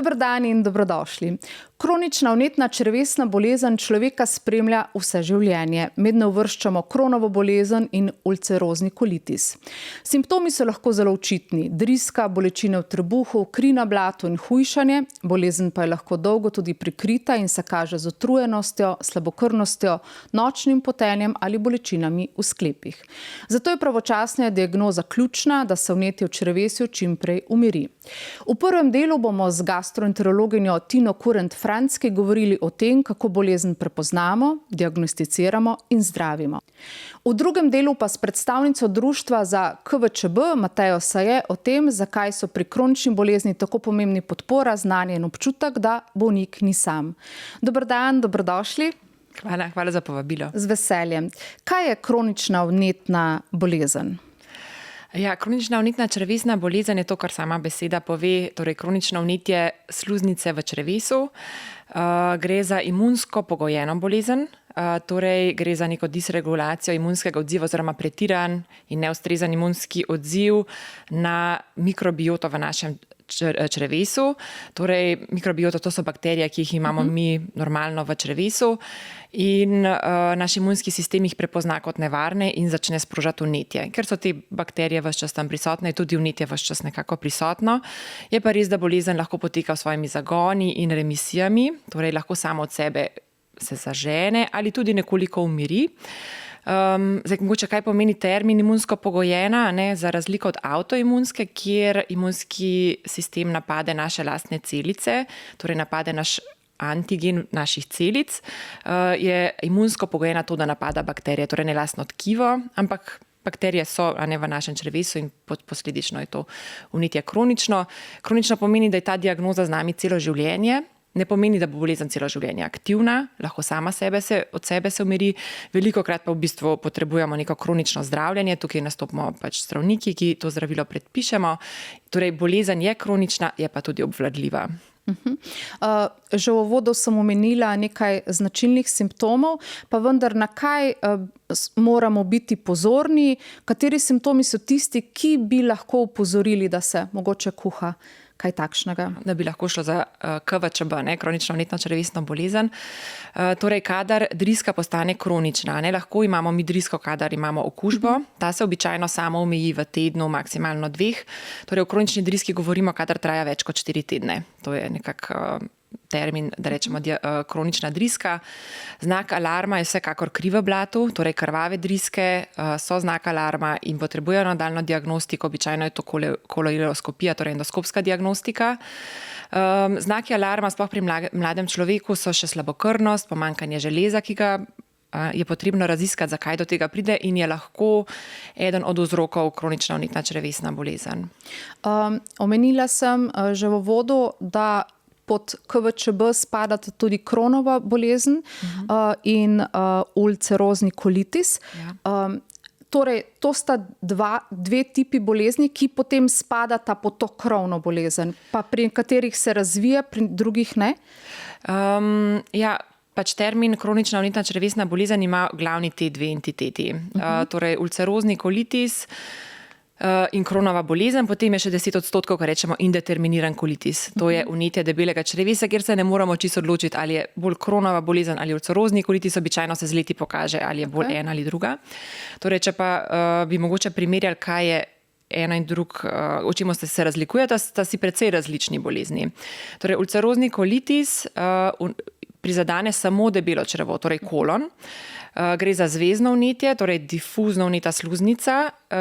Dober dan in dobrodošli. Kronična vnetna črevesna bolezen človeka spremlja vse življenje. Mednjo uvrščamo Crohnovo bolezen in ulcerozni kolitis. Simptomi so lahko zelo očitni. Driska, bolečine v trebuhu, kri na blatu in hujšanje. Bolezen pa je lahko dolgo tudi prikrita in se kaže z utrujenostjo, slabokrvnostjo, nočnim potenjem ali bolečinami v sklepih. Zato je pravočasna diagnoza ključna, da se vnetje v črevesju čim prej umiri. V prvem delu bomo z gastroenterologinjo Tino Kurent-Francky govorili o tem, kako bolezen prepoznamo, diagnosticiramo in zdravimo. V drugem delu pa s predstavnico društva za KVČB Matejo Saje o tem, zakaj so pri kronični bolezni tako pomembni podpora, znanje in občutek, da bolnik ni sam. Dober dan, dobrodošli. Hvala za povabilo. Z veseljem. Kaj je kronična vnetna bolezen? Ja, kronična vnetna črevesna bolezen je to, kar sama beseda pove, torej kronično vnetje sluznice v črevesu. Gre za imunsko pogojeno bolezen, torej gre za neko disregulacijo imunskega odziva oziroma pretiran in neustrezan imunski odziv na mikrobioto v našem črevesu. Torej mikrobiota, to so bakterije, ki jih imamo mi normalno v črevesu in naš imunski sistem jih prepozna kot nevarne in začne sprožati vnetje. Ker so te bakterije ves čas tam prisotne, je tudi vnetje ves čas nekako prisotno. Je pa res, da bolezen lahko poteka s svojimi zagoni in remisijami, torej lahko samo od sebe se zažene ali tudi nekoliko umiri. Zdaj, mogoče kaj pomeni termin imunsko pogojena, za razliko od avtoimunske, kjer imunski sistem napade naše lastne celice, torej napade naš antigen naših celic, je imunsko pogojena to, da napada bakterije, torej ne lastno tkivo, ampak bakterije so v našem črevesu in posledično je to vnetje kronično. Kronično pomeni, da je ta diagnoza z nami celo življenje. Ne pomeni, da bo bolezen celo življenje aktivna, lahko sama od sebe se umiri, velikokrat pa v bistvu potrebujemo neko kronično zdravljenje, tukaj nastopimo zdravniki, ki to zdravilo predpišemo. Torej, bolezen je kronična, je pa tudi obvladljiva. Že v uvodu sem omenila nekaj značilnih simptomov, pa vendar na kaj moramo biti pozorni, kateri simptomi so tisti, ki bi lahko opozorili, da se mogoče kuha kaj takšnega? Da bi lahko šlo za KVČB, kronično vnetno črevesno bolezen. Torej, kadar driska postane kronična, lahko imamo mi drisko, kadar imamo okužbo, ta se običajno samo omeji v tednu, maksimalno 2. Torej, o kronični driski govorimo, kadar traja več kot 4 tedne. To je nekako termin, da rečemo kronična driska. Znak alarma je vsekakor kri v blatu, torej krvave driske so znak alarma in potrebujejo nadaljnjo diagnostiko, običajno je to koloidoskopija, torej endoskopska diagnostika. Znaki alarma, sploh pri mladem človeku, so še slabokrvnost, pomanjkanje železa, ki ga je potrebno raziskati, zakaj do tega pride in je lahko eden od vzrokov kronična vnetna črevesna bolezen. Omenila sem že v uvodu, da pod KVČB spadata tudi Crohnova bolezen in ulcerozni kolitis. Ja. Torej, to sta dve tipi bolezni, ki potem spadata pod to Crohnovo bolezen, pa pri katerih se razvija, pri drugih ne? Termin kronična vnetna črevesna bolezen ima glavni te dve entiteti. Torej, ulcerozni kolitis in Crohnova bolezen, potem je še 10%, kar rečemo indeterminiran kolitis. To je vnetje debelega črevesa, kjer se ne moramo čisto odločiti, ali je bolj Crohnova bolezen ali ulcerozni kolitis, običajno se z leti pokaže, ali je bolj ena ali druga. Torej, če pa bi mogoče primerjali, kaj je ena in drug, o čemu se razlikujeta, sta si precej različni bolezni. Torej, ulcerozni kolitis prizadene samo debelo črevo, torej kolon. Gre za zvezno vnetje, torej difuzno vneta sluznica,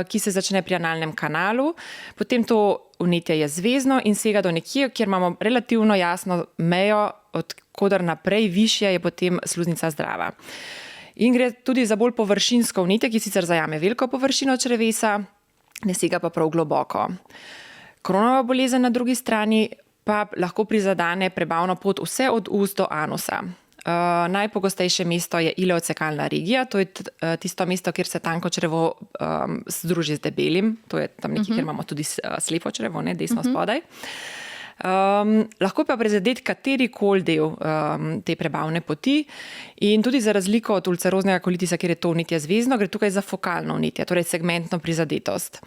ki se začne pri analnem kanalu. Potem to vnetje je zvezno in sega do nekje, kjer imamo relativno jasno mejo, od kodar naprej višje je potem sluznica zdrava. In gre tudi za bolj površinsko vnetje, ki sicer zajame veliko površino črevesa, ne sega pa prav globoko. Crohnova bolezen na drugi strani pa lahko prizadene prebavno pot vse od ust do anusa. Najpogostejše mesto je ileocekalna regija, to je tisto mesto, kjer se tanko črevo združi z debelim, to je tam nekje, kjer imamo tudi slepo črevo, desno spodaj. Lahko pa prizadeti katerikoli del te prebavne poti in tudi za razliko od ulceroznega kolitisa, kjer je to vnetje zvezno, gre tukaj za fokalno vnetje, torej segmentno prizadetost.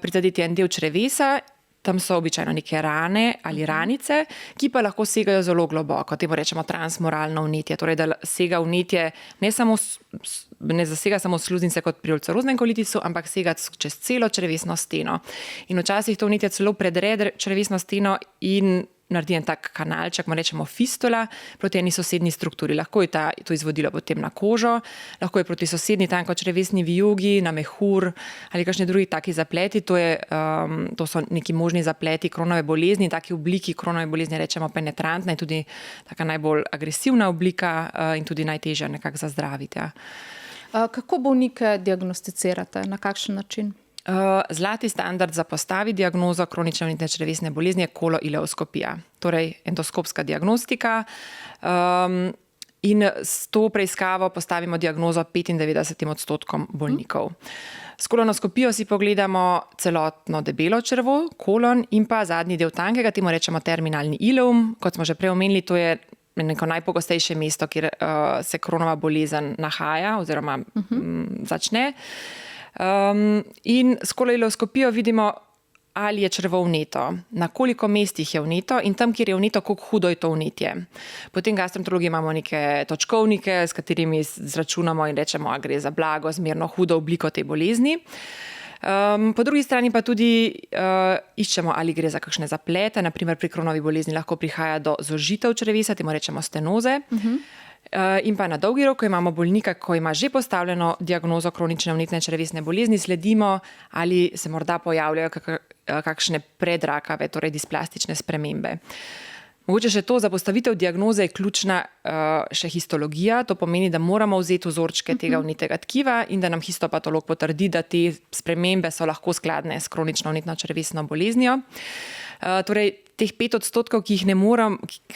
Prizadeti je en del črevesa tam so običajno neke rane ali ranice, ki pa lahko segajo zelo globoko. Temu rečemo transmoralno vnetje, torej da sega vnetje ne zasega samo sluznice kot pri ulceroznem kolitisu, ampak sega čez celo črevesno steno. In včasih to vnetje celo predre črevesno steno in naredi en tak kanalček, rečemo fistula, proti eni sosednji strukturi. Lahko je to izvodilo potem na kožo, lahko je proti sosednji tankočrevesni vijugi, na mehur ali kakšni drugi taki zapleti. To so neki možni zapleti kronove bolezni. Taki obliki kronove bolezni rečemo penetrantna in tudi taka najbolj agresivna oblika in tudi najtežja nekako zazdraviti. Ja. Kako bolnike diagnosticirate? Na kakšen način? Zlati standard za postavi diagnozo kronične vnetne črevesne bolezni je koloileoskopija, torej endoskopska diagnostika. In s to preiskavo postavimo diagnozo 95% bolnikov. S kolonoskopijo si pogledamo celotno debelo črevo, kolon in pa zadnji del tankega, temu rečemo terminalni ileum. Kot smo že prej omenili, to je neko najpogostejše mesto, kjer se kronova bolezen nahaja oziroma začne. In s koloileoskopijo vidimo, ali je črevo vneto, na koliko mestih je vneto in tam, kjer je vneto, koliko hudo je to vnetje. Potem gastroenterologi imamo neke točkovnike, s katerimi zračunamo in rečemo, a gre za blago, zmerno hudo obliko te bolezni. Po drugi strani pa tudi iščemo, ali gre za kakšne zaplete, naprimer pri kronovi bolezni lahko prihaja do zožitev črevesa, temu rečemo stenoze. In pa na dolgi rok, ko imamo bolnika, ko ima že postavljeno diagnozo kronične vnetne črevesne bolezni, sledimo, ali se morda pojavljajo kakšne predrakave, torej displastične spremembe. Mogoče še to, za postavitev diagnoze je ključna še histologija, to pomeni, da moramo vzeti vzorčke tega vnetega tkiva in da nam histopatolog potrdi, da te spremembe so lahko skladne s kronično vnetno črevesno boleznijo. Torej, teh 5%, ki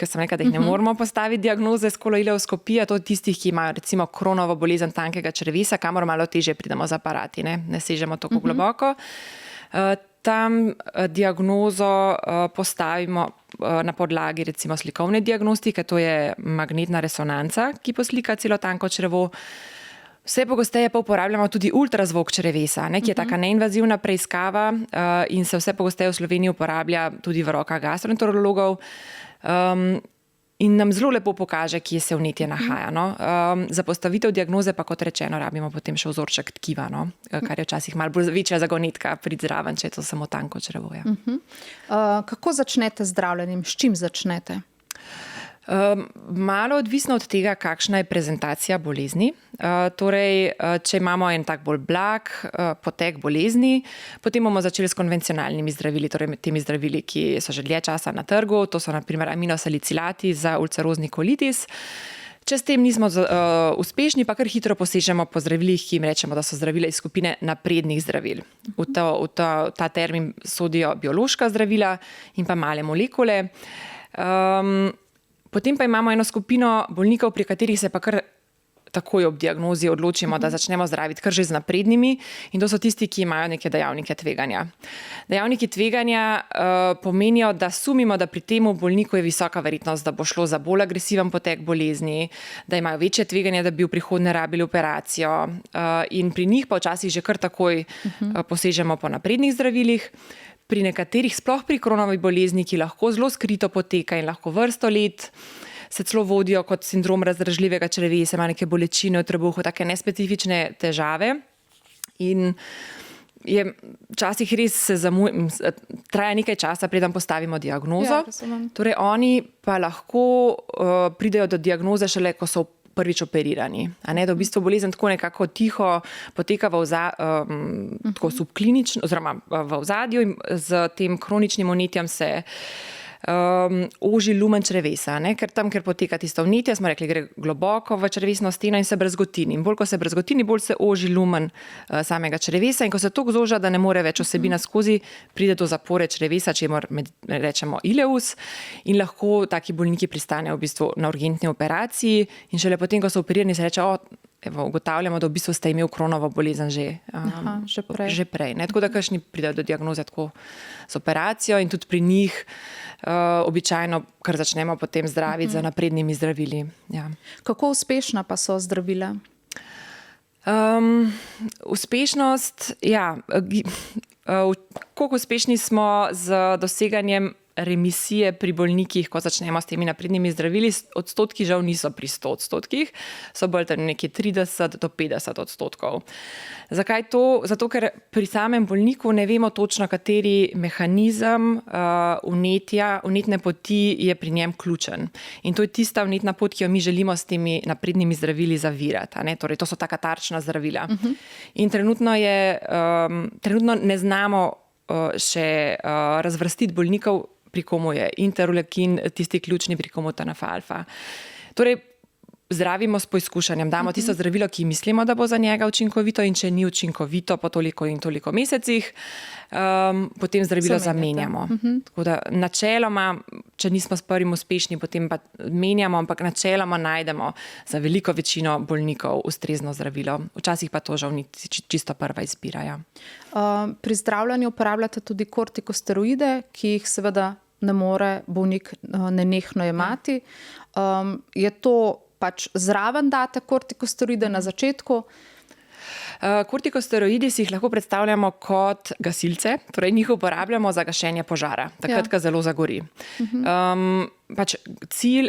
sem rekla, da jih ne moramo postaviti diagnoze s koloileoskopijo, to tistih, ki imajo recimo kronovo bolezen tankega črevesa, kamor malo težje pridemo z aparati, ne sežemo tako globoko. Tam diagnozo postavimo na podlagi recimo slikovne diagnostike, to je magnetna resonanca, ki poslika celo tanko črevo. Vse pogosteje pa uporabljamo tudi ultrazvok črevesa, ki je taka neinvazivna preiskava in se vse pogosteje v Sloveniji uporablja tudi v rokah gastroenterologov in nam zelo lepo pokaže, kje se vnetje nahaja. Za postavitev diagnoze pa, kot rečeno, rabimo potem še vzorček tkiva, kar je včasih malo bolj večja zagonetka priti zraven, če je to samo tanko črevo. Kako začnete z zdravljenjem? S čim začnete? Malo odvisno od tega, kakšna je prezentacija bolezni. Torej, če imamo en tak bolj blag potek bolezni, potem bomo začeli s konvencionalnimi zdravili, torej temi zdravili, ki so že dlje časa na trgu. To so na primer aminosalicilati za ulcerozni kolitis. Če s tem nismo uspešni, pa kar hitro posežemo po zdravilih, ki jim rečemo, da so zdravila iz skupine naprednih zdravil. V ta termin sodijo biološka zdravila in pa male molekule. Potem pa imamo eno skupino bolnikov, pri katerih se pa kar takoj ob diagnozi odločimo, da začnemo zdraviti kar že z naprednimi, in to so tisti, ki imajo neke dejavnike tveganja. Dejavniki tveganja pomenijo, da sumimo, da pri tem bolniku je visoka verjetnost, da bo šlo za bolj agresiven potek bolezni, da imajo večje tveganje, da bi v prihodnje rabili operacijo, in pri njih pa včasih že kar takoj posežemo po naprednih zdravilih. Pri nekaterih, sploh pri kronovi bolezni, ki lahko zelo skrito poteka in lahko vrsto let, se celo vodijo kot sindrom razdražljivega črevesa, ima neke bolečine v trebuhu, take nespecifične težave. In je včasih res traja nekaj časa, preden postavimo diagnozo. Torej, oni pa lahko pridejo do diagnoze šele, ko so prvič operirani. Da v bistvu bolezen tako nekako tiho poteka tako subklinično, oziroma v ozadju, in z tem kroničnim vnetjem se oži lumen črevesa, ker tam, ker poteka tisto vnetje, smo rekli, gre globoko v črevesno steno in se brazgotini. In bolj, ko se brazgotini, bolj se oži lumen samega črevesa, in ko se to zoža, da ne more več vsebina skozi, pride do zapore črevesa, čemur rečemo ileus, in lahko taki bolniki pristanejo v bistvu na urgentni operaciji, in šele potem, ko so operirani, se reče, ugotavljamo, da v bistvu ste imeli kronovo bolezen že prej. Tako da kakšni pridejo do diagnoze tako z operacijo, in tudi pri njih običajno, kar začnemo potem zdraviti z naprednimi zdravili. Ja. Kako uspešna pa so zdravila? Uspešnost, Koliko uspešni smo z doseganjem remisije pri bolnikih, ko začnemo s temi naprednimi zdravili, odstotki žal niso pri 100%, so bolj tam nekje 30 do 50%. Zakaj to? Zato, ker pri samem bolniku ne vemo točno, kateri mehanizem vnetne poti je pri njem ključen. In to je tista vnetna pot, ki jo mi želimo s temi naprednimi zdravili zavirati. Torej, to so taka tarčna zdravila. In trenutno ne znamo še razvrstiti bolnikov, pri komu je interleukin, tisti ključni, pri komu TNF-alfa. Torej, zdravimo s poizkušanjem. Damo tisto zdravilo, ki mislimo, da bo za njega učinkovito, in če ni učinkovito po toliko in toliko mesecih, potem zdravilo zamenjamo. Tako da načeloma, če nismo s prvim uspešni, potem pa menjamo, ampak načeloma najdemo za veliko večino bolnikov ustrezno zdravilo. Včasih pa to žal ni čisto prva izbira. Ja. Pri zdravljenju uporabljate tudi kortikosteroide, ki jih seveda ne more bolnik nenehno jemati. Je to pač zraven date kortikosteroide na začetku? Kortikosteroidi si jih lahko predstavljamo kot gasilce, torej njih uporabljamo za gašenje požara, takrat, ko zelo zagori.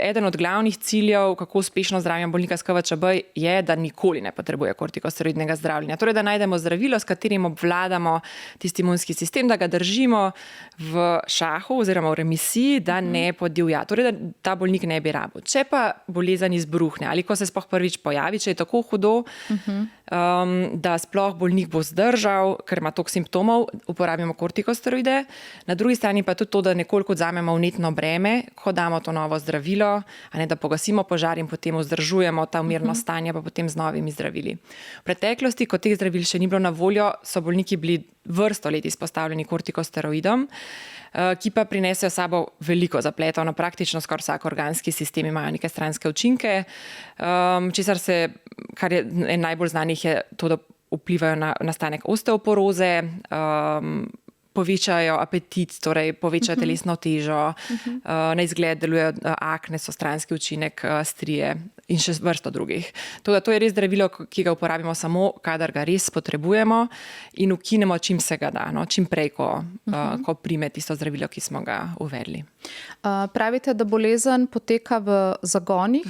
Eden od glavnih ciljev, kako uspešno zdravimo bolnika s KVČB, je, da nikoli ne potrebuje kortikosteroidnega zdravljenja. Torej, da najdemo zdravilo, s katerim obvladamo tisti imunski sistem, da ga držimo v šahu oziroma v remisiji, da ne podivja. Torej, da ta bolnik ne bi rabil. Če pa bolezen izbruhne ali ko se sploh prvič pojavi, če je tako hudo, da sploh bolnik bo zdržal, ker ima toliko simptomov, uporabimo kortikosteroide. Na drugi strani pa tudi to, da nekoliko vzamemo vnetno breme, ko damo to novo zdravilo, a ne da pogasimo požar in potem vzdržujemo ta mirno stanje, pa potem z novimi zdravili. V preteklosti, ko teh zdravil še ni bilo na voljo, so bolniki bili vrsto let izpostavljeni kortikosteroidom, ki pa prinesejo sabo veliko zapletov, praktično skoraj vsak organski sistem imajo neke stranske učinke, kar je najbolj znanih je to, da vplivajo na nastanek osteoporoze, povečajo apetit, torej povečajo telesno težo, na izgled delujejo akne, so stranski učinek, strije in še vrsto drugih. To je res zdravilo, ki ga uporabimo samo, kadar ga res potrebujemo in ukinemo, čim se ga da, čim prej, ko prime tisto zdravilo, ki smo ga uvedli. Pravite, da bolezen poteka v zagonih,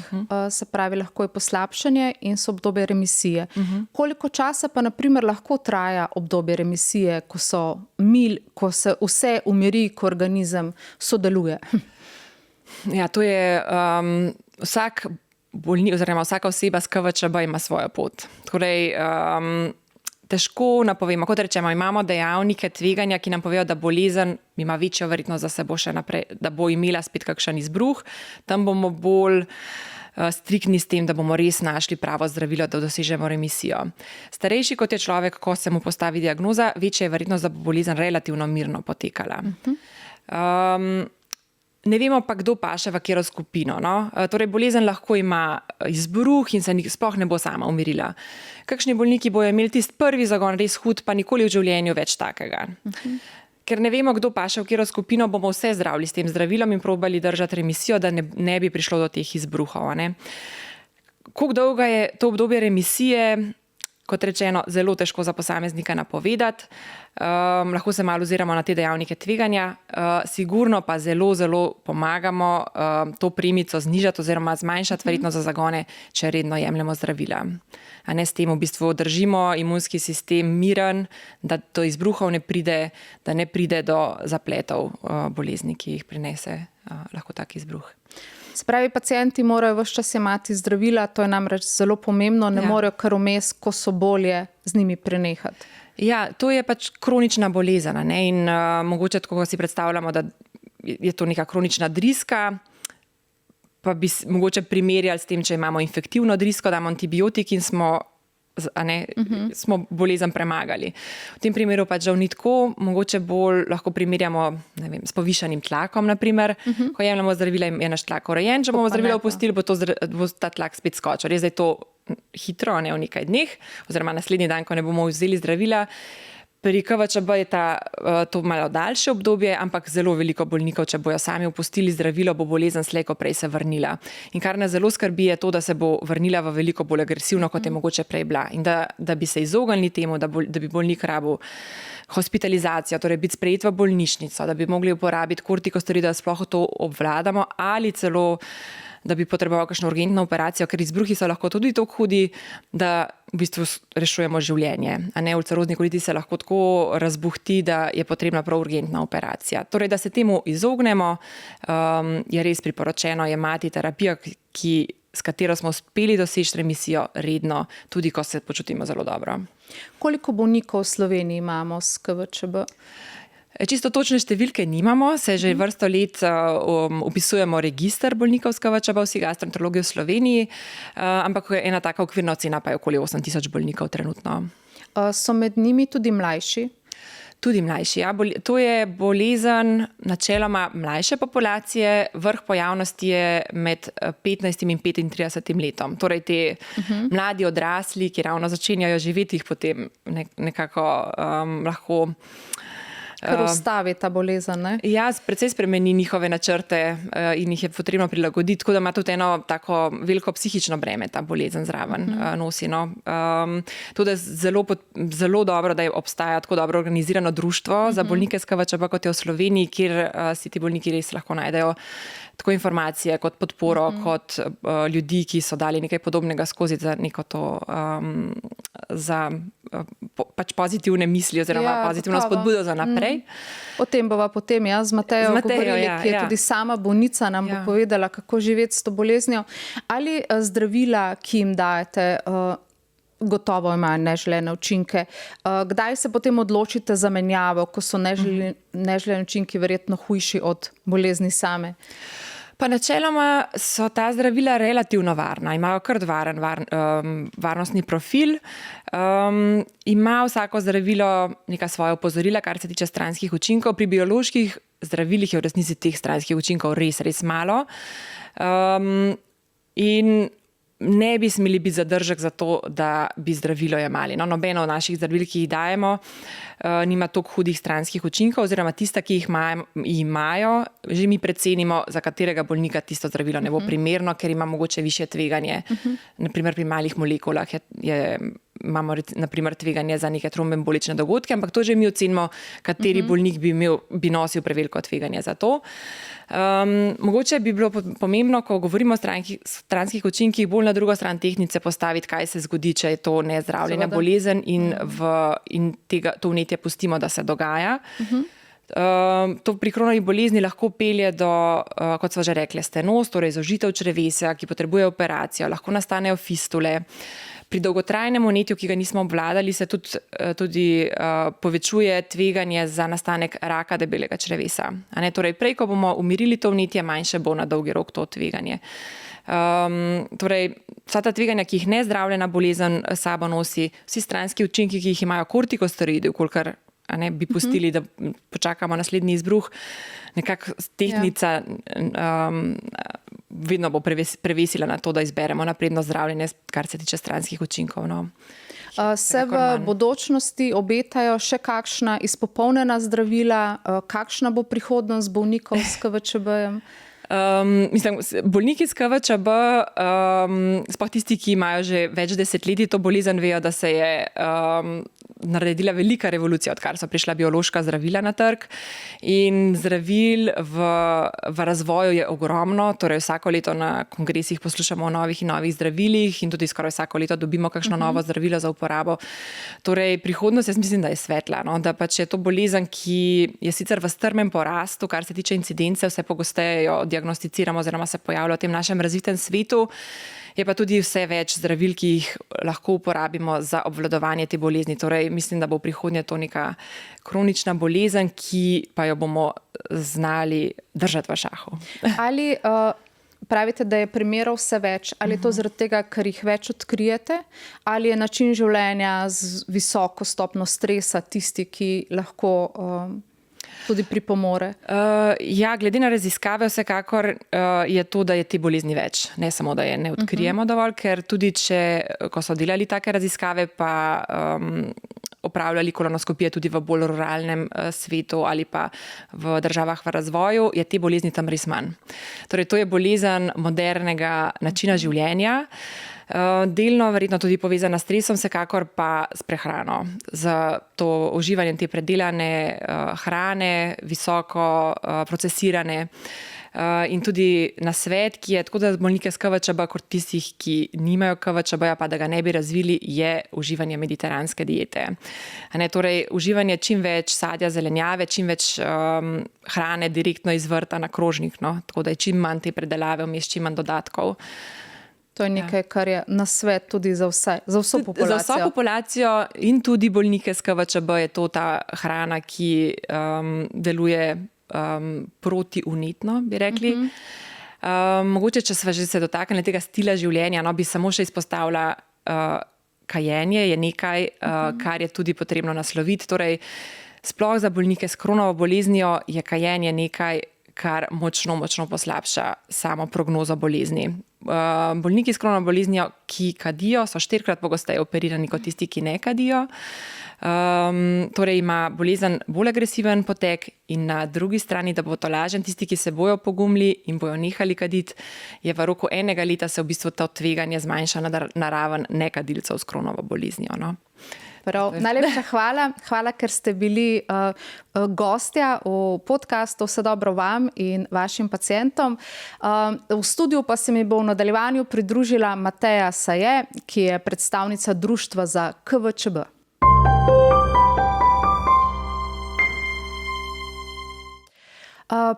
se pravi, lahko je poslabšanje in so obdobje remisije. Koliko časa pa naprimer lahko traja obdobje remisije, ko se vse umiri, ko organizem sodeluje? Ja, to je vsak bolnik oziroma vsaka oseba s KVČB ima svojo pot. Torej, težko napovemo, kot rečemo, imamo dejavnike tveganja, ki nam povejo, da bolezen ima večjo verjetnost, da se bo še naprej, da bo imela spet kakšen izbruh. Tam bomo bolj striktni s tem, da bomo res našli pravo zdravilo, da dosežemo remisijo. Starejši kot je človek, ko se mu postavi diagnoza, večja je verjetnost, da bo bolezen relativno mirno potekala. Ne vemo pa, kdo paše v katero skupino. Torej, bolezen lahko ima izbruh in se sploh ne bo sama umirila. Kakšni bolniki bojo imeli tisti prvi zagon res hud, pa nikoli v življenju več takega. Ker ne vemo, kdo paše v katero skupino, bomo vse zdravili s tem zdravilom in probali držati remisijo, da ne bi prišlo do teh izbruhov. Koliko dolga je to obdobje remisije? Kot rečeno, zelo težko za posameznika napovedati. Lahko se malo oziramo na te dejavnike tveganja. Sigurno pa zelo pomagamo to premico znižati oziroma zmanjšati verjetnost za zagone, če redno jemljemo zdravila. S tem v bistvu držimo imunski sistem miren, da do izbruhov ne pride, da ne pride do zapletov bolezni, ki jih prinese lahko tak izbruh. Spravi, pacienti morajo ves čas jemati zdravila, to je namreč zelo pomembno, ne morejo kar vmes, ko so bolje, z njimi prenehati. Ja, to je pač kronična bolezen, in mogoče tako si predstavljamo, da je to neka kronična driska, pa bi mogoče primerjali s tem, če imamo infektivno drisko, damo antibiotik in smo bolezen premagali. V tem primeru pač žal ni tako, mogoče bolj lahko primerjamo s povišanim tlakom, naprimer. Ko jemljamo zdravila, je naš tlak urejen, če bomo zdravila opustili, bo ta tlak spet skočil. Res je to hitro, v nekaj dneh, oziroma naslednji dan, ko ne bomo vzeli zdravila. Pri KVČB je to malo daljše obdobje, ampak zelo veliko bolnikov, če bojo sami opustili zdravilo, bo bolezen slej ko prej se vrnila. In kar nas zelo skrbi je to, da se bo vrnila v veliko bolj agresivno, kot je mogoče prej bila. In da bi se izognili temu, da bi bolnik rabil hospitalizacijo, torej biti sprejet v bolnišnico, da bi mogli uporabiti kortikosteroide, da sploh to obvladamo, ali celo da bi potreboval kakšno urgentno operacijo, ker izbruhi so lahko tudi tako hudi, da v bistvu rešujemo življenje. A ne, ulcerozni kolitis se lahko tako razbuhti, da je potrebna prav urgentna operacija. Torej, da se temu izognemo, je res priporočeno jemati terapijo, s katero smo uspeli doseči remisijo redno, tudi ko se počutimo zelo dobro. Koliko bolnikov v Sloveniji imamo s KVČB? Čisto točne številke nimamo, se že vrsto let upisujemo register bolnikov s KVČB, vsi gastroenterologi v Sloveniji, ampak ena taka okvirna ocena pa je okoli 8,000 bolnikov trenutno. So med njimi tudi mlajši? Tudi mlajši, ja. To je bolezen načeloma mlajše populacije, vrh pojavnosti je med 15 in 35 letom. Torej te mladi odrasli, ki ravno začenjajo živeti, jih potem nekako lahko Ker ustavi ta bolezen, ne? Ja, precej spremeni njihove načrte in jih je potrebno prilagoditi, tako da ima tudi eno tako veliko psihično breme ta bolezen zraven nosi. No. Tudi zelo dobro, da je obstaja tako dobro organizirano društvo za bolnike s KVČB, kot je v Sloveniji, kjer si ti bolniki res lahko najdejo tako informacije kot podporo, kot ljudi, ki so dali nekaj podobnega skozi za neko to za pač pozitivne misli oziroma pozitivno spodbudo za naprej. O tem bova potem z Matejo govorili, ki je tudi sama bolnica, nam bo povedala, kako živeti s to boleznijo. Ali zdravila, ki jim dajete, gotovo imajo neželene učinke. Kdaj se potem odločite za menjavo, ko so neželeni učinki verjetno hujši od bolezni same? Pa načeloma so ta zdravila relativno varna, imajo kar varen varnostni profil. Ima vsako zdravilo neka svoja opozorila, kar se tiče stranskih učinkov. Pri bioloških zdravilih je v resnici teh stranskih učinkov res malo. In ne bi smeli biti zadržek za to, da bi zdravilo jemali. No, nobeno od naših zdravil, ki jih dajemo, nima toliko hudih stranskih učinkov, oziroma tista, ki jih imajo, že mi precenimo, za katerega bolnika tisto zdravilo ne bo primerno, ker ima mogoče višje tveganje. Naprimer pri malih molekulah imamo naprimer tveganje za neke tromboembolične dogodke, ampak to že mi ocenimo, kateri bolnik bi nosil preveliko tveganje za to. Mogoče bi bilo pomembno, ko govorimo o stranskih učinkih, bolj na drugo stran tehtnice postaviti, kaj se zgodi, če je to nezdravljena bolezen in to vnetje pustimo, da se dogaja. To pri kronovih bolezni lahko pelje do, kot sva že rekli, stenoz, torej zožitev črevesja, ki potrebuje operacijo, lahko nastanejo fistule. Pri dolgotrajnem vnetju, ki ga nismo obvladali, se tudi povečuje tveganje za nastanek raka debelega črevesa. Torej, prej, ko bomo umirili to vnetje, manjše bo na dolgi rok to tveganje. Torej, vsa ta tveganja, ki jih nezdravljena bolezen sabo nosi, vsi stranski učinki, ki jih imajo kortikosteroidi, kolikor bi pustili, da počakamo naslednji izbruh, nekako tehtnica vedno bo prevesila na to, da izberemo napredno zdravljenje, kar se tiče stranskih učinkov. No. Se v bodočnosti obetajo še kakšna izpopolnjena zdravila? Kakšna bo prihodnost bolnikov s KVČB-jem? Bolniki s KVČB, sploh tisti, ki imajo že več desetletij to bolezen, vejo, da se je naredila velika revolucija, odkar so prišla biološka zdravila na trg. In zdravil v razvoju je ogromno, torej vsako leto na kongresih poslušamo o novih in novih zdravilih in tudi skoraj vsako leto dobimo kakšno novo zdravilo za uporabo. Torej, prihodnost jaz mislim, da je svetla, no? Da pač je to bolezen, ki je sicer v strmem porastu, kar se tiče incidence, vse pogosteje jo diagnosticiramo oziroma se pojavlja v tem našem razvitem svetu. Je pa tudi vse več zdravil, ki jih lahko uporabimo za obvladovanje te bolezni. Torej, mislim, da bo v prihodnje to neka kronična bolezen, ki pa jo bomo znali držati v šahu. Ali pravite, da je primerov vse več? Ali je to zaradi tega, ker jih več odkrijete? Ali je način življenja z visoko stopnjo stresa tisti, ki lahko tudi pripomore? Glede na raziskave vsekakor je to, da je te bolezni več. Ne samo, da je ne odkrijemo dovolj, ker tudi ko so delali take raziskave, pa opravljali kolonoskopije tudi v bolj ruralnem svetu ali pa v državah v razvoju, je te bolezni tam res manj. Torej, to je bolezen modernega načina življenja, delno verjetno tudi povezana s stresom, vsekakor pa s prehrano, z to uživanjem te predelane hrane, visoko procesirane. In tudi nasvet, ki je tako da bolnike s KVČB kot tistih, ki nimajo KVČB, pa da ga ne bi razvili, je uživanje mediteranske diete. Torej, uživanje čim več sadja, zelenjave, čim več hrane direktno iz vrta na krožnik, tako da je čim manj te predelave, vmes čim manj dodatkov. To je nekaj, kar je nasvet tudi za vso populacijo. Za vso populacijo in tudi bolnike s KVČB je to ta hrana, ki deluje protivnitno, bi rekli. Mogoče, če sva že se dotaknili tega stila življenja, bi samo še izpostavila kajenje, je nekaj, kar je tudi potrebno nasloviti. Torej, sploh za bolnike s Crohnovo boleznijo je kajenje nekaj, kar močno poslabša samo prognozo bolezni. Bolniki s Crohnovo boleznijo, ki kadijo, so 4-krat pogosteje operirani kot tisti, ki ne kadijo. Torej ima bolezen bolj agresiven potek in na drugi strani, da bo to lažen, tisti, ki se bojo pogumili in bojo nehali kaditi, je v roku 1 leta se v bistvu to tveganje zmanjša na raven nekadilcev s Crohnovo boleznijo. Prav, najlepša hvala, ker ste bili gostja v podcastu Vse dobro vam in vašim pacientom. V studiu pa se mi bo v nadaljevanju pridružila Mateja Saje, ki je predstavnica Društva za KVČB.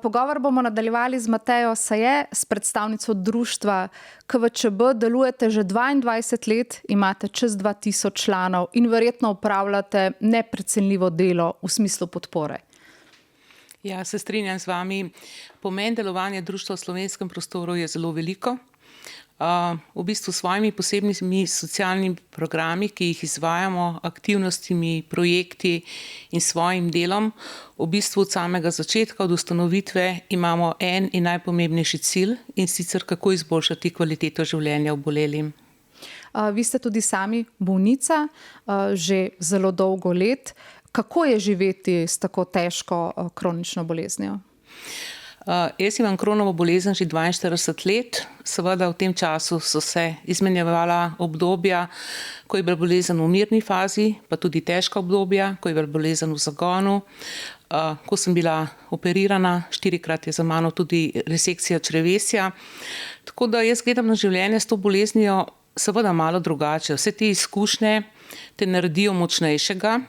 Pogovor bomo nadaljevali z Matejo Saje, s predstavnico društva KVČB. Delujete že 22 let, imate čez 2000 članov in verjetno opravljate neprecenljivo delo v smislu podpore. Ja, se strinjam z vami. Pomen delovanja društva v slovenskem prostoru je zelo veliko. V bistvu s svojimi posebnimi socialnimi programi, ki jih izvajamo, aktivnostimi, projekti in svojim delom, v bistvu od samega začetka, od ustanovitve, imamo en in najpomembnejši cilj, in sicer kako izboljšati kvaliteto življenja obolelim. Vi ste tudi sami bolnica, že zelo dolgo let. Kako je živeti s tako težko kronično boleznijo? Jaz imam Crohnovo bolezen že 42 let. Seveda v tem času so se izmenjevala obdobja, ko je bila bolezen v mirni fazi, pa tudi težka obdobja, ko je bila bolezen v zagonu. Ko sem bila operirana, 4-krat je za mano tudi resekcija črevesja. Tako da jaz gledam na življenje s to boleznijo seveda malo drugače. Vse te izkušnje te naredijo močnejšega,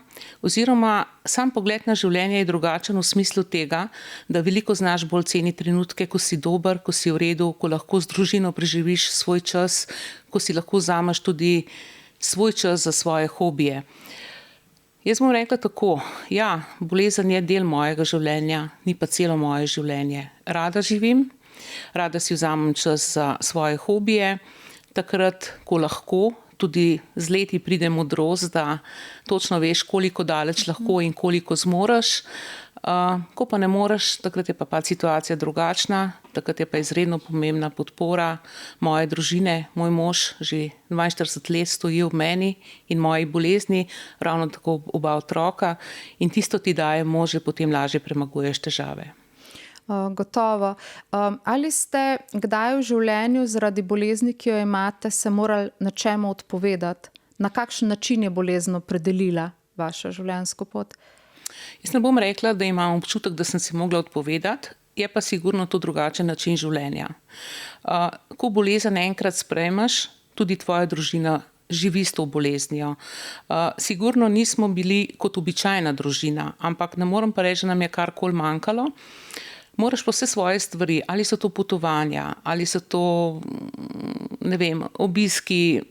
oziroma sam pogled na življenje je drugačen v smislu tega, da veliko znaš bolj ceniti trenutke, ko si dober, ko si v redu, ko lahko z družino preživiš svoj čas, ko si lahko vzameš tudi svoj čas za svoje hobije. Jaz bom rekla tako, ja, bolezen je del mojega življenja, ni pa celo moje življenje. Rada živim, rada si vzamem čas za svoje hobije, takrat, ko lahko, tudi z leti pride modrost, da točno veš, koliko daleč lahko in koliko zmoreš. Ko pa ne moreš, takrat je pa situacija drugačna, takrat je pa izredno pomembna podpora moje družine. Moj mož že 42 let stoji ob meni in moji bolezni, ravno tako oba otroka, in tisto ti daje moč, že potem lažje premaguješ težave. Gotovo. Ali ste kdaj v življenju zaradi bolezni, ki jo imate, se morali na čemu odpovedati? Na kakšen način je bolezen opredelila vašo življenjsko pot? Jaz ne bom rekla, da imam občutek, da sem si mogla odpovedati, je pa sigurno to drugačen način življenja. Ko bolezen enkrat sprejmeš, tudi tvoja družina živi s to boleznijo. Sigurno nismo bili kot običajna družina, ampak ne morem pa reči, da nam je karkoli manjkalo. Moraš pa vse svoje stvari, ali so to potovanja, ali so to, ne vem, obiski,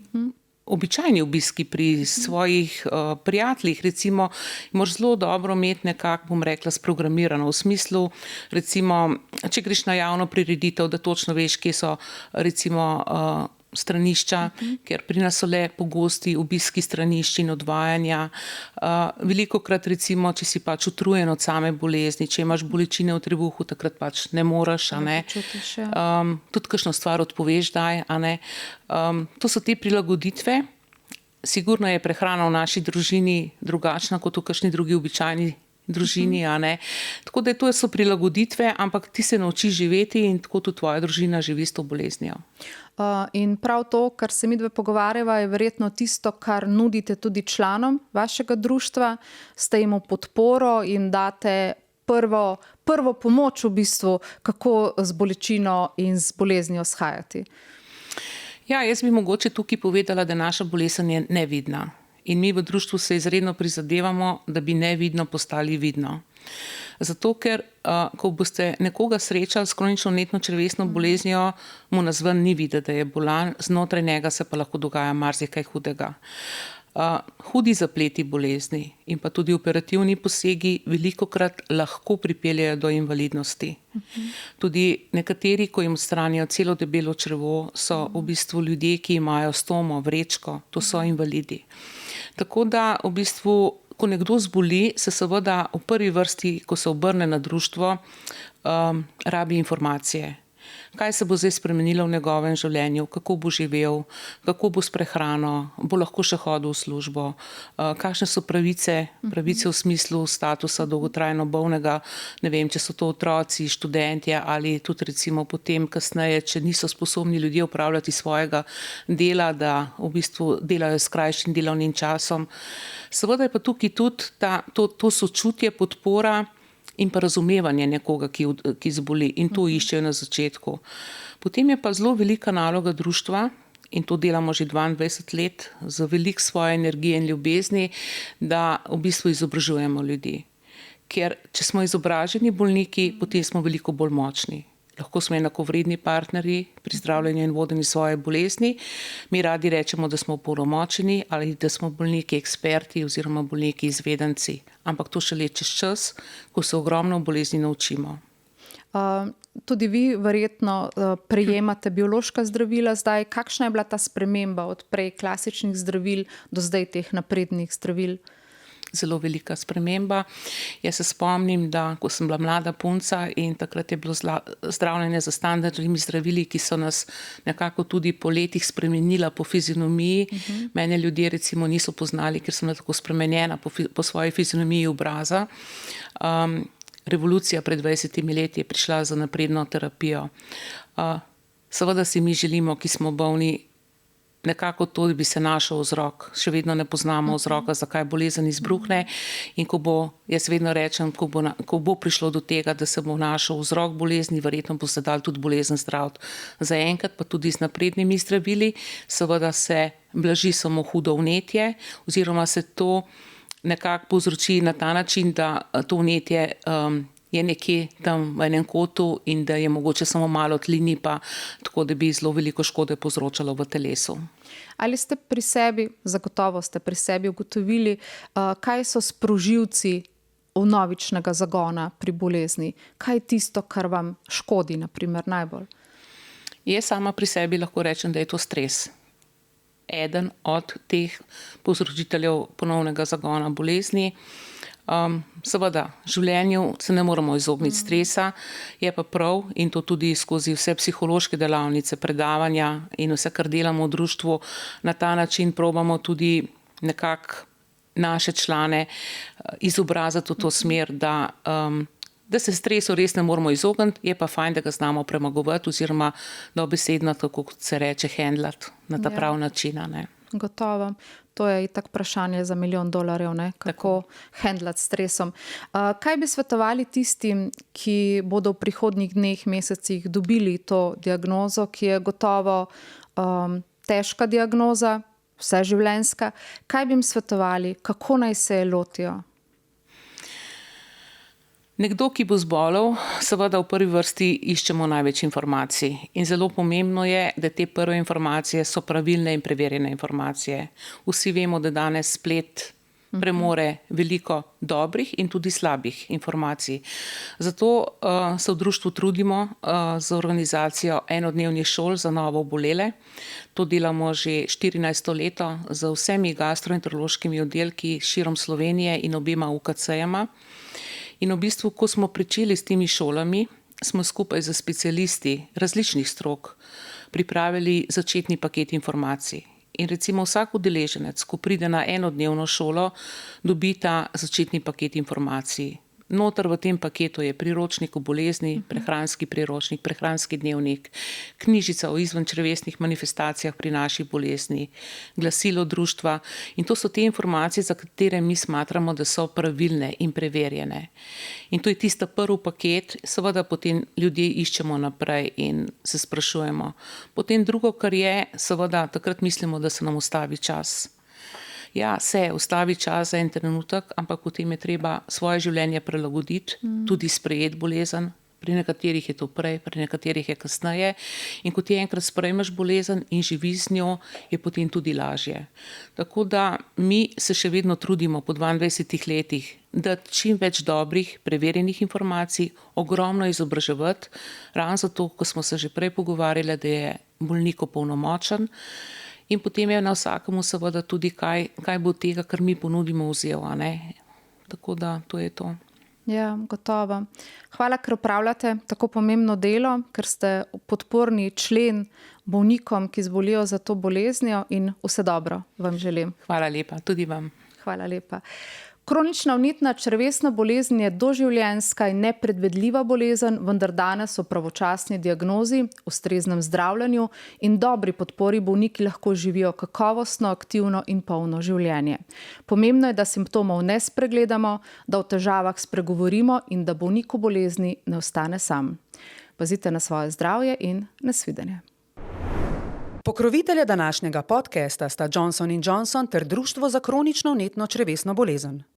običajni obiski pri svojih prijateljih, recimo, moraš zelo dobro imeti nekako, bom rekla, sprogramirano, v smislu, recimo, če greš na javno prireditev, da točno veš, kje so, recimo, stranišča, ker pri nas so le pogosti obiski stranišč in odvajanja. Velikokrat, recimo, če si pač utrujen od same bolezni, če imaš bolečine v trebuhu, takrat pač ne moreš, a ne. Tudi kakšno stvar odpoveš, daj, a ne. To so te prilagoditve. Sigurno je prehrana v naši družini drugačna kot v kakšni drugi običajni družini, a ne. Tako da to so prilagoditve, ampak ti se naučiš živeti in tako tudi tvoja družina živi s to boleznijo. In prav to, kar se midve pogovarjava, je verjetno tisto, kar nudite tudi članom vašega društva. Ste jim v podporo, jim date prvo pomoč v bistvu, kako z bolečino in z boleznijo shajati. Ja, jaz bi mogoče tukaj povedala, da naša bolezen je nevidna. In mi v društvu se izredno prizadevamo, da bi nevidno postali vidno. Zato, ker ko boste nekoga srečali s kronično vnetno črevesno boleznijo, mu nazven ni videti, da je bolan, znotraj njega se pa lahko dogaja marsikaj hudega. Hudi zapleti bolezni in pa tudi operativni posegi velikokrat lahko pripeljejo do invalidnosti. Tudi nekateri, ko jim odstranijo celo debelo črevo, so v bistvu ljudje, ki imajo stomo, vrečko, to so invalidi. Tako da v bistvu, ko nekdo zboli, se seveda v prvi vrsti, ko se obrne na društvo, rabi informacije. Kaj se bo zdaj spremenilo v njegovem življenju, kako bo živel, kako bo s prehrano, bo lahko še hodil v službo, kakšne so pravice v smislu statusa dolgotrajno bolnega, ne vem, če so to otroci, študentje ali tudi recimo potem kasneje, če niso sposobni ljudje opravljati svojega dela, da v bistvu delajo s krajšim delovnim časom. Seveda je pa tukaj tudi to sočutje, podpora in pa razumevanje nekoga, ki zboli, in to iščejo na začetku. Potem je pa zelo velika naloga društva, in to delamo že 22 let, z veliko svoje energije in ljubezni, da v bistvu izobražujemo ljudi. Ker če smo izobraženi bolniki, potem smo veliko bolj močni. Lahko smo enakovredni partnerji pri zdravljenju in vodenju svoje bolezni. Mi radi rečemo, da smo opolnomočeni ali da smo bolniki eksperti oziroma bolniki izvedenci. Ampak to šele čez čas, ko se ogromno bolezni naučimo. Tudi vi verjetno prejemate biološka zdravila zdaj. Kakšna je bila ta sprememba od prej klasičnih zdravil do zdaj teh naprednih zdravil? Zelo velika sprememba. Jaz se spomnim, da ko sem bila mlada punca in takrat je bilo zdravljenje za standardnimi zdravili, ki so nas nekako tudi po letih spremenila po fizionomiji. Mene ljudje recimo niso poznali, ker sem bila tako spremenjena po svoji fizionomiji obraza. Revolucija pred 20 leti je prišla za napredno terapijo. Seveda si mi želimo, ki smo bolni, nekako to, da bi se našel vzrok. Še vedno ne poznamo vzroka, zakaj bolezen izbruhne, in jaz vedno rečem, ko bo prišlo do tega, da se bo našel vzrok bolezni, verjetno bo se dal tudi bolezen zdraviti. Zaenkrat pa tudi z naprednimi zdravili, seveda se blaži samo hudo vnetje, oziroma se to nekako povzroči na ta način, da to vnetje je nekje tam v enem kotu in da je mogoče samo malo tlini, pa tako, da bi zelo veliko škode povzročalo v telesu. Ali ste pri sebi, zagotovo ste pri sebi ugotovili, kaj so sprožilci vnovičnega zagona pri bolezni? Kaj je tisto, kar vam škodi, na primer, najbolj? Jaz sama pri sebi lahko rečem, da je to stres. Eden od teh povzročiteljev ponovnega zagona bolezni. Seveda, v življenju se ne moramo izogniti stresa, je pa prav, in to tudi skozi vse psihološke delavnice, predavanja in vse, kar delamo v društvu, na ta način probamo tudi nekako naše člane izobraziti v to smer, da se stresu res ne moramo izogniti, je pa fajn, da ga znamo premagovati oziroma dobesedno, tako kot se reče, handlati na ta prav način. Ne? Gotovo. To je itak vprašanje za $1 milijon, ne? Kako handlati stresom. Kaj bi svetovali tistim, ki bodo v prihodnjih dneh, mesecih dobili to diagnozo, ki je gotovo težka diagnoza, vseživljenjska? Kaj bi jim svetovali, kako naj se lotijo? Nekdo, ki bo zbolel, seveda v prvi vrsti iščemo največ informacij. In zelo pomembno je, da te prve informacije so pravilne in preverjene informacije. Vsi vemo, da danes splet premore veliko dobrih in tudi slabih informacij. Zato se v društvu trudimo z organizacijo enodnevnih šol za novo obolele. To delamo že 14. leto z vsemi gastroenterološkimi oddelki širom Slovenije in obema UKC-jema. In v bistvu, ko smo pričeli s temi šolami, smo skupaj z specialisti različnih strok pripravili začetni paket informacij. In recimo vsak udeleženec, ko pride na enodnevno šolo, dobi ta začetni paket informacij. Noter v tem paketu je priročnik o bolezni, prehranski priročnik, prehranski dnevnik, knjižica o izvenčrevesnih manifestacijah pri naših bolezni, glasilo društva in to so te informacije, za katere mi smatramo, da so pravilne in preverjene. In to je tista prvi paket, seveda potem ljudje iščemo naprej in se sprašujemo. Potem drugo, kar je, seveda takrat mislimo, da se nam ustavi čas. Ja, se ustavi čas za en trenutek, ampak potem je treba svoje življenje prilagoditi, tudi sprejeti bolezen. Pri nekaterih je to prej, pri nekaterih je kasneje. In ko ti enkrat sprejmeš bolezen in živiš z njo, je potem tudi lažje. Tako da mi se še vedno trudimo po 22 letih dati čim več dobrih, preverjenih informacij, ogromno izobraževati, ravno zato, ko smo se že prej pogovarjali, da je bolnik opolnomočen. In potem je na vsakemu seveda tudi, kaj bo tega, kar mi ponudimo, vzel. Tako da to je to. Ja, gotovo. Hvala, ker opravljate tako pomembno delo, ker ste podporni člen bolnikom, ki zbolijo za to boleznijo in vse dobro vam želim. Hvala lepa, tudi vam. Hvala lepa. Kronična vnetna črevesna bolezen je doživljenjska in nepredvidljiva bolezen, vendar danes o pravočasni diagnozi, ustreznem zdravljenju in dobri podpori bolniki lahko živijo kakovostno, aktivno in polno življenje. Pomembno je, da simptomov ne spregledamo, da o težavah spregovorimo in da bolnik v bolezni ne ostane sam. Pazite na svoje zdravje in nasvidenje. Pokrovitelja današnjega podcasta sta Johnson & Johnson ter Društvo za kronično vnetno črevesno bolezen.